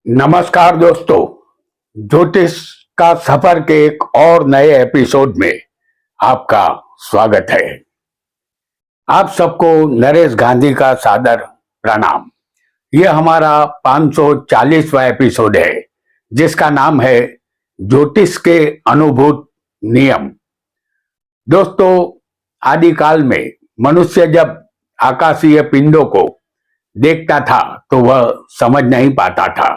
नमस्कार दोस्तों, ज्योतिष का सफर के एक और नए एपिसोड में आपका स्वागत है। आप सबको नरेश गांधी का सादर प्रणाम। यह हमारा 540वां एपिसोड है जिसका नाम है ज्योतिष के अनुभूत नियम। दोस्तों, आदिकाल में मनुष्य जब आकाशीय पिंडों को देखता था तो वह समझ नहीं पाता था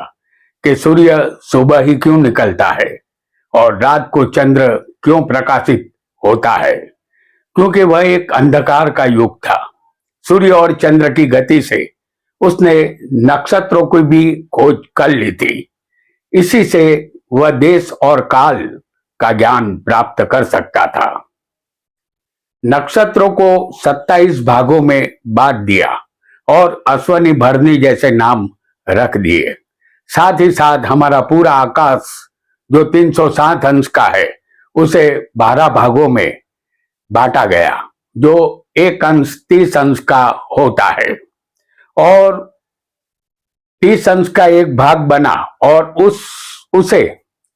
कि सूर्य सुबह ही क्यों निकलता है और रात को चंद्र क्यों प्रकाशित होता है, क्योंकि वह एक अंधकार का युग था। सूर्य और चंद्र की गति से उसने नक्षत्रों की भी खोज कर ली थी। इसी से वह देश और काल का ज्ञान प्राप्त कर सकता था। नक्षत्रों को 27 भागों में बांट दिया और अश्वनी भरनी जैसे नाम रख दिए। साथ ही साथ हमारा पूरा आकाश जो 360 अंश का है उसे 12 भागों में बांटा गया, जो एक अंश 30 अंश का होता है और 30 अंश का एक भाग बना और उसे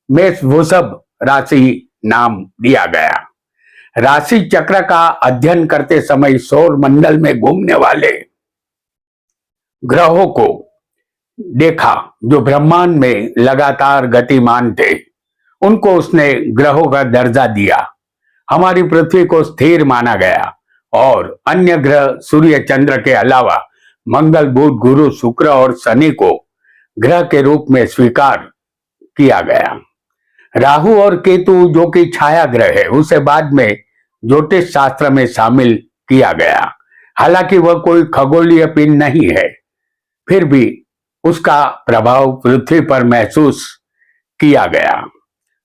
मेष वृषभ राशि नाम दिया गया। राशि चक्र का अध्ययन करते समय सौर मंडल में घूमने वाले ग्रहों को देखा जो ब्रह्मांड में लगातार गतिमान थे। उनको उसने ग्रहों का दर्जा दिया। हमारी पृथ्वी को स्थिर माना गया और अन्य ग्रह सूर्य चंद्र के अलावा मंगल, बुध, गुरु, शुक्र और शनि को ग्रह के रूप में स्वीकार किया गया। राहु और केतु जो कि छाया ग्रह है उसे बाद में ज्योतिष शास्त्र में शामिल किया गया। हालांकि वह कोई खगोलीय पिंड नहीं है, फिर भी उसका प्रभाव पृथ्वी पर महसूस किया गया।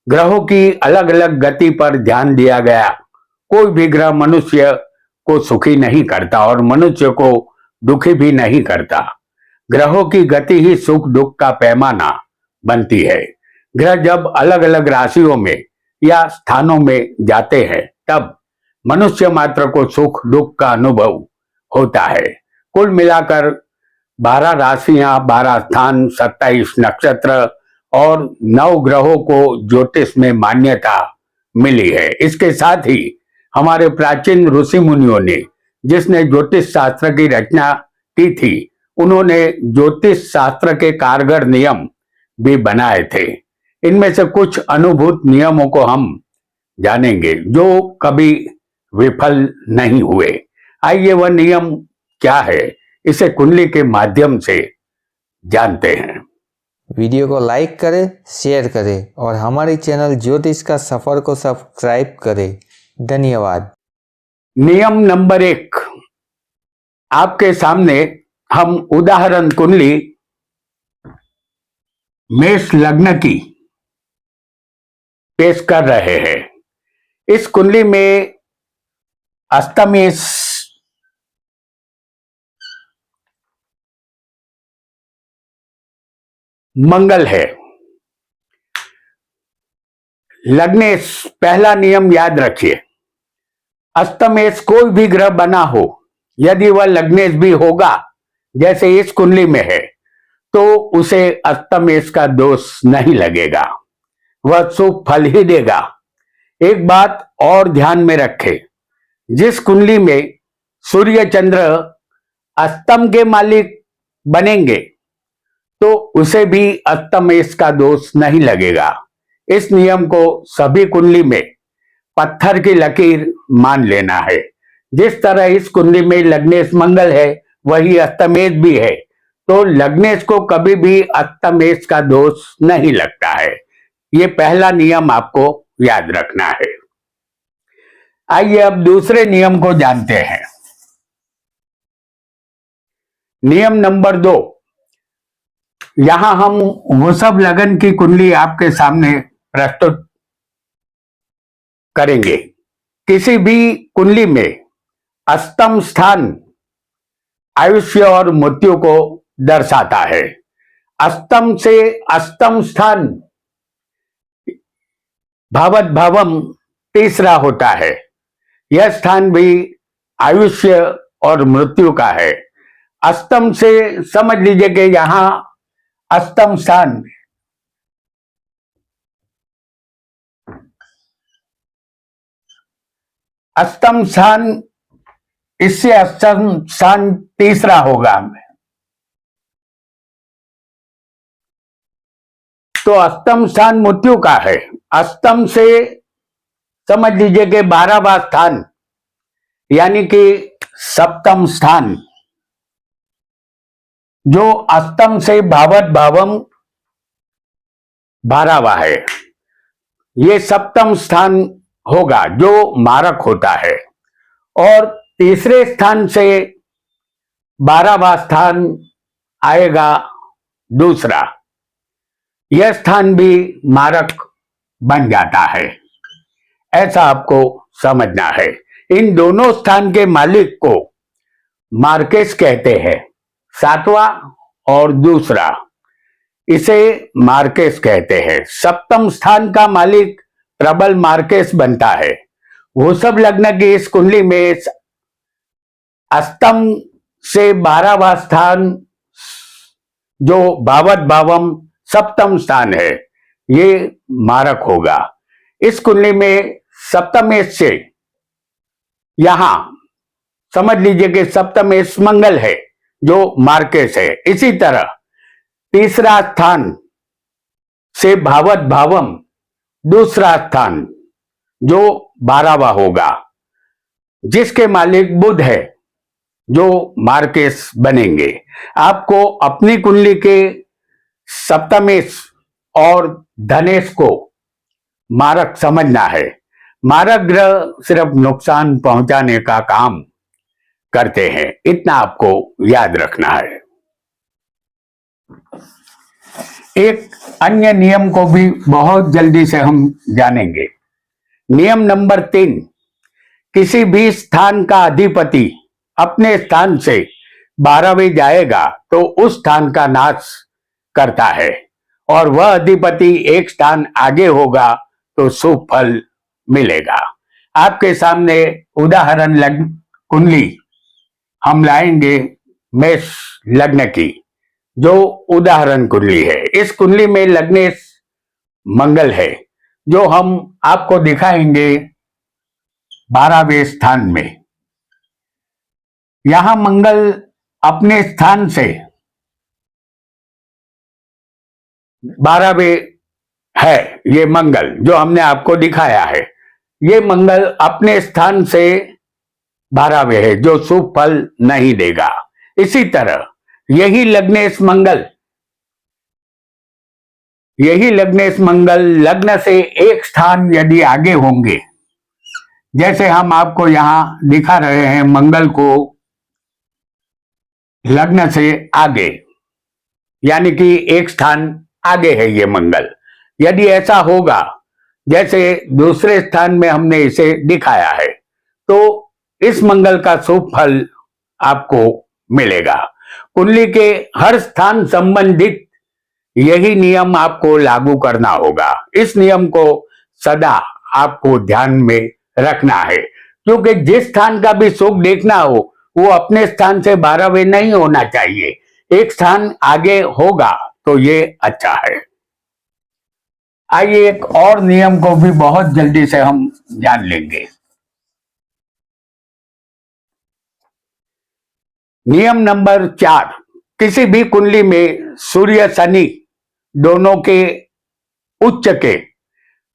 ग्रहों की अलग अलग गति पर ध्यान दिया गया। कोई भी ग्रह मनुष्य को सुखी नहीं करता और मनुष्य को दुखी भी नहीं करता। ग्रहों की गति ही सुख दुख का पैमाना बनती है। ग्रह जब अलग अलग राशियों में या स्थानों में जाते हैं तब मनुष्य मात्र को सुख दुख का अनुभव होता है। कुल मिलाकर 12 राशियां, 12 स्थान, 27 नक्षत्र और 9 ग्रहों को ज्योतिष में मान्यता मिली है। इसके साथ ही हमारे प्राचीन ऋषि मुनियों ने जिसने ज्योतिष शास्त्र की रचना की थी, उन्होंने ज्योतिष शास्त्र के कारगर नियम भी बनाए थे। इनमें से कुछ अनुभूत नियमों को हम जानेंगे जो कभी विफल नहीं हुए। आइए वह नियम क्या है इसे कुंडली के माध्यम से जानते हैं। वीडियो को लाइक करें, शेयर करें और हमारे चैनल ज्योतिष का सफर को सब्सक्राइब करें। धन्यवाद। नियम नंबर 1, आपके सामने हम उदाहरण कुंडली मेष लग्न की पेश कर रहे हैं। इस कुंडली में अष्टमेश मंगल है। लग्नेश, पहला नियम याद रखिए, अष्टमेश कोई भी ग्रह बना हो, यदि वह लग्नेश भी होगा जैसे इस कुंडली में है तो उसे अष्टमेश का दोष नहीं लगेगा, वह शुभ फल ही देगा। एक बात और ध्यान में रखें, जिस कुंडली में सूर्य चंद्र अष्टम के मालिक बनेंगे तो उसे भी अष्टमेश का दोष नहीं लगेगा। इस नियम को सभी कुंडली में पत्थर की लकीर मान लेना है। जिस तरह इस कुंडली में लग्नेश मंगल है वही अष्टमेश भी है, तो लग्नेश को कभी भी अष्टमेश का दोष नहीं लगता है। ये पहला नियम आपको याद रखना है। आइए अब दूसरे नियम को जानते हैं। नियम नंबर 2, यहां हम वृषभ लग्न की कुंडली आपके सामने प्रस्तुत करेंगे। किसी भी कुंडली में अष्टम स्थान आयुष्य और मृत्यु को दर्शाता है। अष्टम से अष्टम स्थान भवत भवम तीसरा होता है। यह स्थान भी आयुष्य और मृत्यु का है। अष्टम से समझ लीजिए कि यहां अष्टम स्थान, अष्टम स्थान, इससे अष्टम स्थान तीसरा होगा। तो अष्टम स्थान मृत्यु का है। अष्टम से समझ लीजिए कि 12वां स्थान, यानी कि सप्तम स्थान, जो अष्टम से भावत भावम 12वां है, ये सप्तम स्थान होगा जो मारक होता है। और तीसरे स्थान से 12वां स्थान आएगा दूसरा, यह स्थान भी मारक बन जाता है। ऐसा आपको समझना है। इन दोनों स्थान के मालिक को मार्केस कहते हैं, 7वां और दूसरा, इसे मार्केस कहते हैं। सप्तम स्थान का मालिक प्रबल मार्केस बनता है। वृषभ लग्न की इस कुंडली में अष्टम से 12वां स्थान, जो भावत भावम सप्तम स्थान है, ये मारक होगा। इस कुंडली में सप्तमेश से, यहां समझ लीजिए कि सप्तमेश मंगल है जो मार्केस है। इसी तरह तीसरा स्थान से भावत भावम दूसरा स्थान जो 12वां होगा, जिसके मालिक बुध है, जो मार्केस बनेंगे। आपको अपनी कुंडली के सप्तमेश और धनेश को मारक समझना है। मारक ग्रह सिर्फ नुकसान पहुंचाने का काम करते हैं, इतना आपको याद रखना है। एक अन्य नियम को भी बहुत जल्दी से हम जानेंगे। नियम नंबर 3, किसी भी स्थान का अधिपति अपने स्थान से 12वें जाएगा तो उस स्थान का नाश करता है, और वह अधिपति एक स्थान आगे होगा तो शुभ फल मिलेगा। आपके सामने उदाहरण लग्न कुंडली हम लाएंगे, मेष लग्न की, जो उदाहरण कुंडली है। इस कुंडली में लग्नेश मंगल है, जो हम आपको दिखाएंगे 12वें स्थान में। यहां मंगल अपने स्थान से 12वें है, ये मंगल जो हमने आपको दिखाया है, ये मंगल अपने स्थान से 12वें है, जो शुभ फल नहीं देगा। इसी तरह यही लग्नेश मंगल लग्न से एक स्थान यदि आगे होंगे, जैसे हम आपको यहां दिखा रहे हैं मंगल को लग्न से आगे, यानी कि एक स्थान आगे है ये मंगल। यदि ऐसा होगा जैसे दूसरे स्थान में हमने इसे दिखाया है, तो इस मंगल का शुभ फल आपको मिलेगा। कुंडली के हर स्थान संबंधित यही नियम आपको लागू करना होगा। इस नियम को सदा आपको ध्यान में रखना है, क्योंकि जिस स्थान का भी सुख देखना हो वो अपने स्थान से 12वें नहीं होना चाहिए, एक स्थान आगे होगा तो ये अच्छा है। आइए एक और नियम को भी बहुत जल्दी से हम जान लेंगे। नियम नंबर 4, किसी भी कुंडली में सूर्य शनि दोनों के उच्च के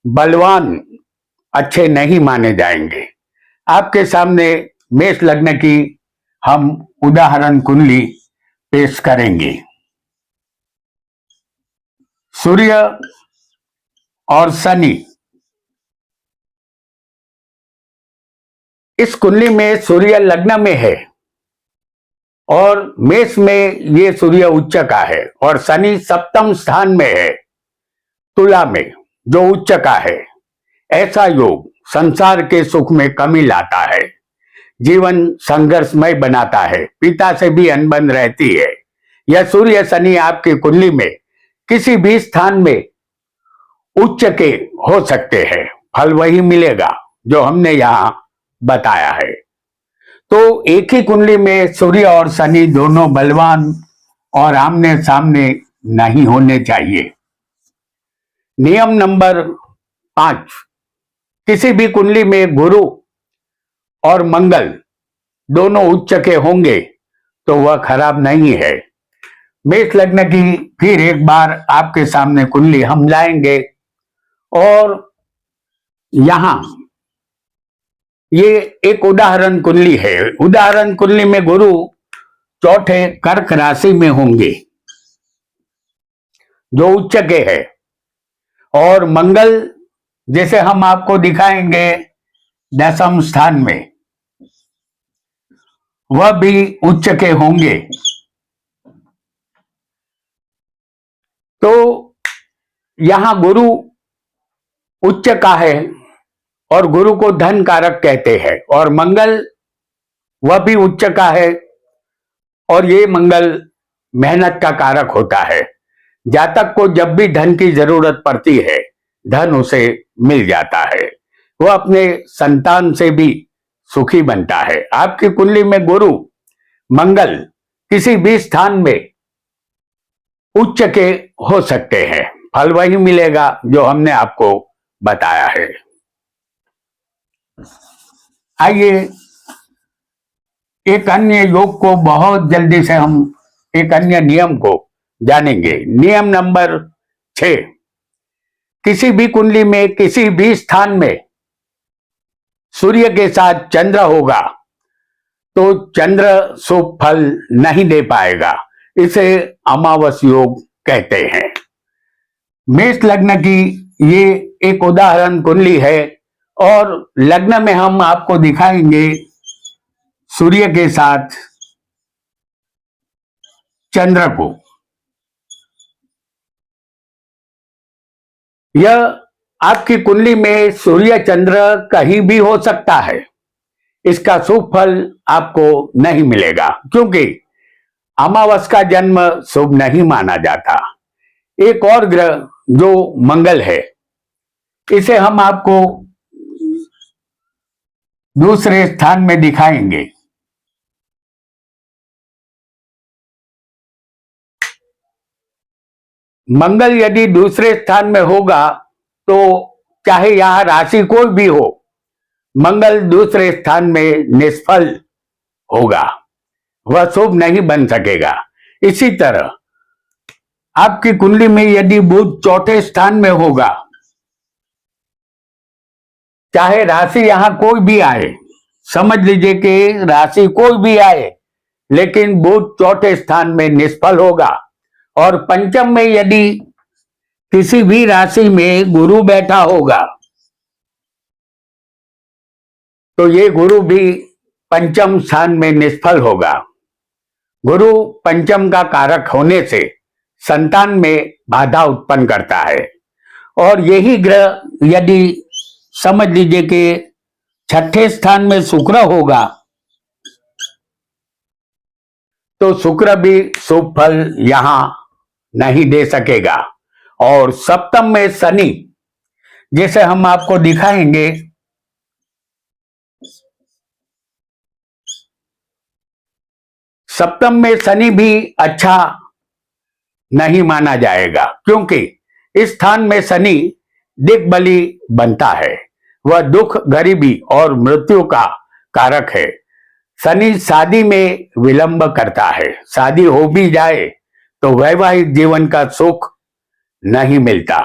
बलवान अच्छे नहीं माने जाएंगे। आपके सामने मेष लग्न की हम उदाहरण कुंडली पेश करेंगे। सूर्य और शनि, इस कुंडली में सूर्य लग्न में है और मेष में ये सूर्य उच्च का है, और शनि सप्तम स्थान में है तुला में, जो उच्च का है। ऐसा योग संसार के सुख में कमी लाता है, जीवन संघर्षमय बनाता है, पिता से भी अनबन रहती है। यह सूर्य शनि आपकी कुंडली में किसी भी स्थान में उच्च के हो सकते हैं, फल वही मिलेगा जो हमने यहां बताया है। तो एक ही कुंडली में सूर्य और शनि दोनों बलवान और आमने सामने नहीं होने चाहिए। नियम नंबर 5, किसी भी कुंडली में गुरु और मंगल दोनों उच्च के होंगे तो वह खराब नहीं है। मेष लग्न की फिर एक बार आपके सामने कुंडली हम लाएंगे और यहां ये एक उदाहरण कुंडली है। उदाहरण कुंडली में गुरु चौथे कर्क राशि में होंगे जो उच्च के है, और मंगल जैसे हम आपको दिखाएंगे 10वें स्थान में, वह भी उच्च के होंगे। तो यहां गुरु उच्च का है और गुरु को धन कारक कहते हैं, और मंगल वह भी उच्च का है और ये मंगल मेहनत का कारक होता है। जातक को जब भी धन की जरूरत पड़ती है धन उसे मिल जाता है, वह अपने संतान से भी सुखी बनता है। आपकी कुंडली में गुरु मंगल किसी भी स्थान में उच्च के हो सकते हैं, फल वही मिलेगा जो हमने आपको बताया है। आइए एक अन्य योग को बहुत जल्दी से हम एक अन्य नियम को जानेंगे। नियम नंबर 6, किसी भी कुंडली में किसी भी स्थान में सूर्य के साथ चंद्र होगा तो चंद्र शुभ फल नहीं दे पाएगा, इसे अमावस योग कहते हैं। मेष लग्न की ये एक उदाहरण कुंडली है और लग्न में हम आपको दिखाएंगे सूर्य के साथ चंद्र को। यह आपकी कुंडली में सूर्य चंद्र कहीं भी हो सकता है, इसका शुभ फल आपको नहीं मिलेगा क्योंकि अमावस का जन्म शुभ नहीं माना जाता। एक और ग्रह जो मंगल है, इसे हम आपको दूसरे स्थान में दिखाएंगे। मंगल यदि दूसरे स्थान में होगा तो चाहे यहां राशि कोई भी हो, मंगल दूसरे स्थान में निष्फल होगा, वह शुभ नहीं बन सकेगा। इसी तरह आपकी कुंडली में यदि बुध चौथे स्थान में होगा, चाहे राशि यहां कोई भी आए, समझ लीजिए कि राशि कोई भी आए, लेकिन बुध चौथे स्थान में निष्फल होगा। और पंचम में यदि किसी भी राशि में गुरु बैठा होगा तो ये गुरु भी पंचम स्थान में निष्फल होगा। गुरु पंचम का कारक होने से संतान में बाधा उत्पन्न करता है, और यही ग्रह यदि समझ लीजिए कि छठे स्थान में शुक्र होगा तो शुक्र भी शुभ फल यहां नहीं दे सकेगा। और सप्तम में शनि, जैसे हम आपको दिखाएंगे, सप्तम में शनि भी अच्छा नहीं माना जाएगा क्योंकि इस स्थान में शनि दिग्बली बनता है, वह दुख, गरीबी और मृत्यु का कारक है। शनि शादी में विलंब करता है, शादी हो भी जाए तो वैवाहिक जीवन का सुख नहीं मिलता।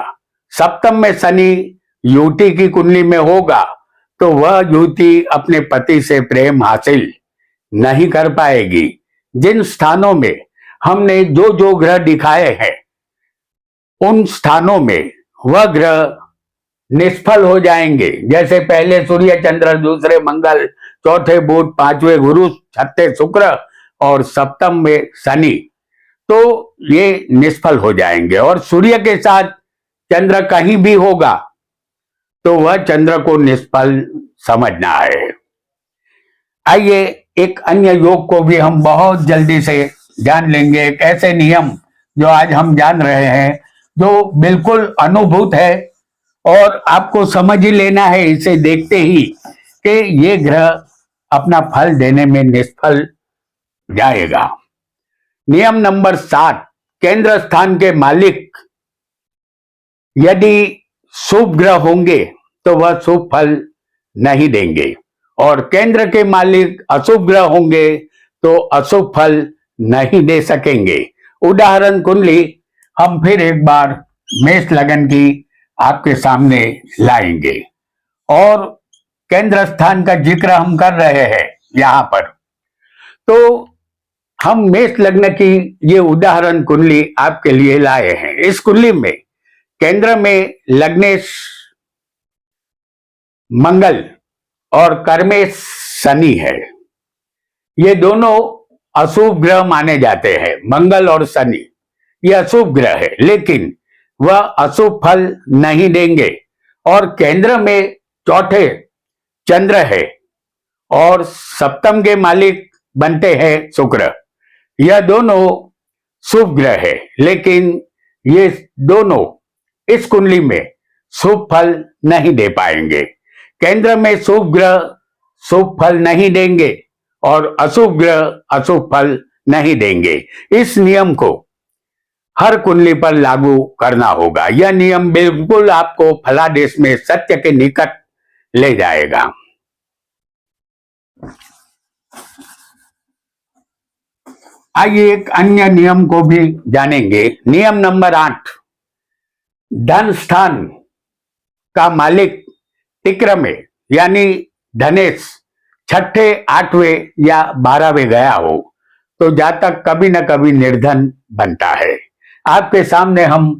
सप्तम में शनि युवती की कुंडली में होगा तो वह युवती अपने पति से प्रेम हासिल नहीं कर पाएगी। जिन स्थानों में हमने जो जो ग्रह दिखाए हैं उन स्थानों में वह ग्रह निष्फल हो जाएंगे, जैसे पहले सूर्य चंद्र, दूसरे मंगल, चौथे बुध, पांचवें गुरु, छठे शुक्र और सप्तम में शनि, तो ये निष्फल हो जाएंगे। और सूर्य के साथ चंद्र कहीं भी होगा तो वह चंद्र को निष्फल समझना है। आइए एक अन्य योग को भी हम बहुत जल्दी से जान लेंगे। एक ऐसे नियम जो आज हम जान रहे हैं जो बिल्कुल अनुभूत है और आपको समझ ही लेना है इसे देखते ही कि ये ग्रह अपना फल देने में निष्फल जाएगा। नियम नंबर 7, केंद्र स्थान के मालिक यदि शुभ ग्रह होंगे तो वह शुभ फल नहीं देंगे, और केंद्र के मालिक अशुभ ग्रह होंगे तो अशुभ फल नहीं दे सकेंगे। उदाहरण कुंडली हम फिर एक बार मेष लगन की आपके सामने लाएंगे, और केंद्र स्थान का जिक्र हम कर रहे हैं यहां पर। तो हम मेष लग्न की ये उदाहरण कुंडली आपके लिए लाए हैं। इस कुंडली में केंद्र में लग्नेश मंगल और कर्मेश शनि है। ये दोनों अशुभ ग्रह माने जाते हैं। मंगल और शनि ये अशुभ ग्रह है, लेकिन वह अशुभ फल नहीं देंगे। और केंद्र में चौथे चंद्र है, और सप्तम के मालिक बनते हैं शुक्र। यह दोनों शुभ ग्रह है, लेकिन ये दोनों इस कुंडली में शुभ फल नहीं दे पाएंगे। केंद्र में शुभ ग्रह शुभ फल नहीं देंगे और अशुभ ग्रह अशुभ फल नहीं देंगे। इस नियम को हर कुंडली पर लागू करना होगा। यह नियम बिल्कुल आपको फलादेश में सत्य के निकट ले जाएगा। आइए एक अन्य नियम को भी जानेंगे। नियम नंबर 8, धन स्थान का मालिक तिक्र में यानी धनेश छठे, आठवें या 12वें गया हो तो जातक कभी न कभी निर्धन बनता है। आपके सामने हम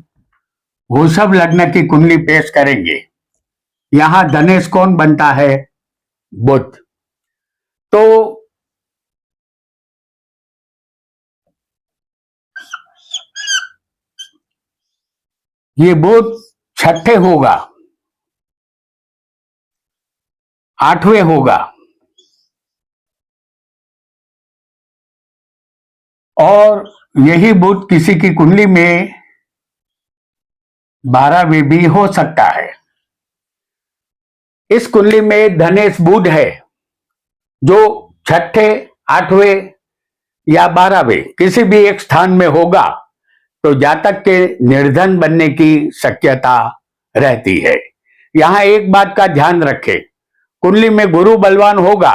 वृषभ लग्न की कुंडली पेश करेंगे। यहां धनेश कौन बनता है? बुध। तो ये बुध छठे होगा, आठवें होगा, और यही बुध किसी की कुंडली में 12वें भी हो सकता है। इस कुंडली में धनेश बुध है जो छठे, आठवें या 12वें किसी भी एक स्थान में होगा तो जातक के निर्धन बनने की शक्यता रहती है। यहां एक बात का ध्यान रखें, कुंडली में गुरु बलवान होगा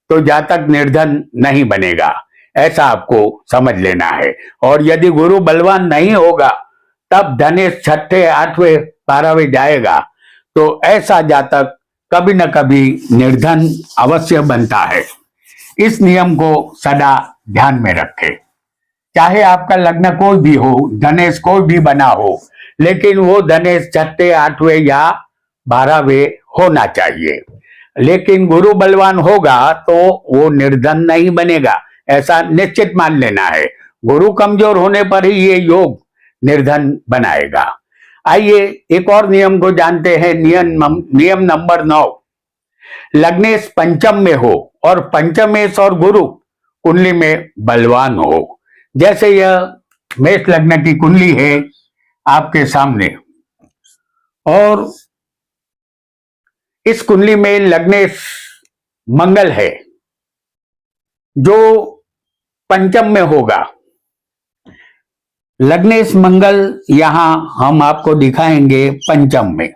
तो जातक निर्धन नहीं बनेगा, ऐसा आपको समझ लेना है। और यदि गुरु बलवान नहीं होगा तब धनेश छठे, आठवें, 12वें जाएगा तो ऐसा जातक कभी न कभी निर्धन अवश्य बनता है। इस नियम को सदा ध्यान में रखें। चाहे आपका लग्न कोई भी हो, धनेश कोई भी बना हो, लेकिन वो धनेश छठे, आठवें या 12वें होना चाहिए। लेकिन गुरु बलवान होगा तो वो निर्धन नहीं बनेगा, ऐसा निश्चित मान लेना है। गुरु कमजोर होने पर ही ये योग निर्धन बनाएगा। आइए एक और नियम को जानते हैं। नियम नंबर 9, लग्नेश पंचम में हो और पंचमेश और गुरु कुंडली में बलवान हो। जैसे यह मेष लग्न की कुंडली है आपके सामने, और इस कुंडली में लग्नेश मंगल है जो पंचम में होगा। लग्नेश मंगल यहां हम आपको दिखाएंगे पंचम में।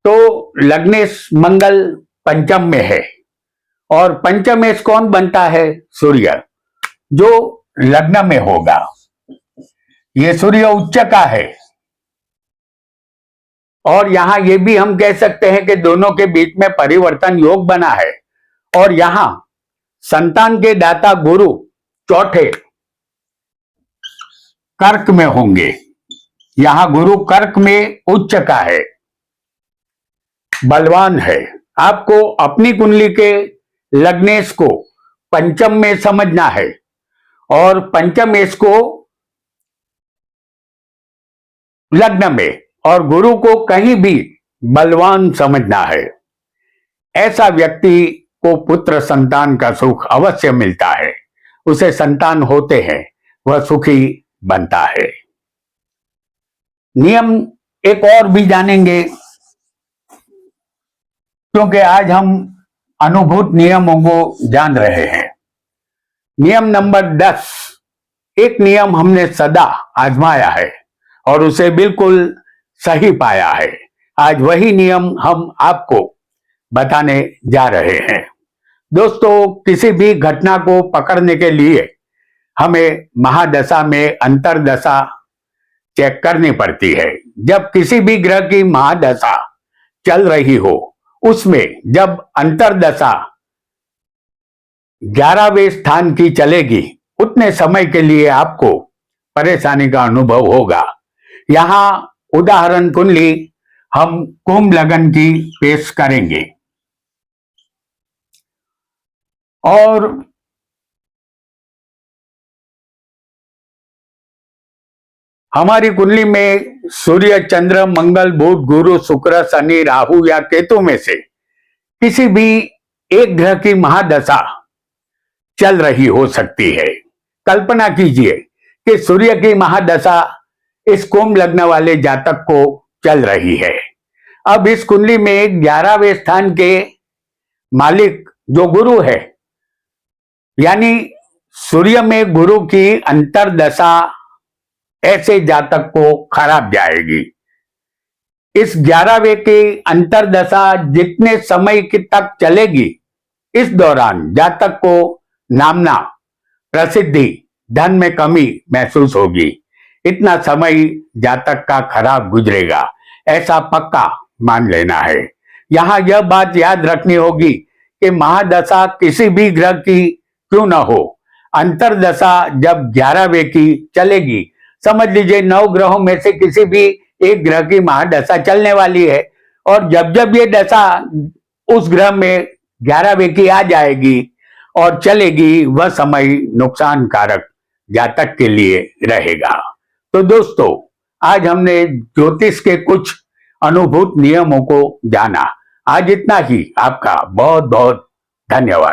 तो लग्नेश मंगल पंचम में है, और पंचमेश कौन बनता है? सूर्य, जो लग्न में होगा। ये सूर्य उच्च का है, और यहां ये भी हम कह सकते हैं कि दोनों के बीच में परिवर्तन योग बना है। और यहां संतान के दाता गुरु चौथे कर्क में होंगे। यहां गुरु कर्क में उच्च का है, बलवान है। आपको अपनी कुंडली के लग्नेश को पंचम में समझना है और पंचमेश को लग्न में, और गुरु को कहीं भी बलवान समझना है। ऐसा व्यक्ति को पुत्र संतान का सुख अवश्य मिलता है। उसे संतान होते हैं, वह सुखी बनता है। नियम एक और भी जानेंगे, क्योंकि आज हम अनुभूत नियमों को जान रहे हैं। नियम नंबर 10, एक नियम हमने सदा आजमाया है और उसे बिल्कुल सही पाया है। आज वही नियम हम आपको बताने जा रहे हैं। दोस्तों, किसी भी घटना को पकड़ने के लिए हमें महादशा में अंतर्दशा चेक करनी पड़ती है। जब किसी भी ग्रह की महादशा चल रही हो, उसमें जब अंतर्दशा 11वें स्थान की चलेगी, उतने समय के लिए आपको परेशानी का अनुभव होगा। यहां उदाहरण कुंडली हम कुंभ लग्न की पेश करेंगे और हमारी कुंडली में सूर्य, चंद्र, मंगल, बुध, गुरु, शुक्र, शनि, राहु या केतु में से किसी भी एक ग्रह की महादशा चल रही हो सकती है। कल्पना कीजिए कि सूर्य की महादशा इस कुंभ लग्न वाले जातक को चल रही है। अब इस कुंडली में 11वें स्थान के मालिक जो गुरु है, यानी सूर्य में गुरु की अंतर्दशा ऐसे जातक को खराब जाएगी। इस 11वें की अंतर्दशा जितने समय की तक चलेगी, इस दौरान जातक को नामना, प्रसिद्धि, धन में कमी महसूस होगी। इतना समय जातक का खराब गुजरेगा, ऐसा पक्का मान लेना है। यहां यह बात याद रखनी होगी कि महादशा किसी भी ग्रह की क्यों न हो, अंतर्दशा जब 11वें की चलेगी, समझ लीजिए 9 ग्रहों में से किसी भी एक ग्रह की महादशा चलने वाली है और जब जब ये दशा उस ग्रह में 11वें की आ जाएगी और चलेगी, वह समय नुकसानकारक जातक के लिए रहेगा। तो दोस्तों, आज हमने ज्योतिष के कुछ अनुभूत नियमों को जाना। आज इतना ही। आपका बहुत बहुत धन्यवाद।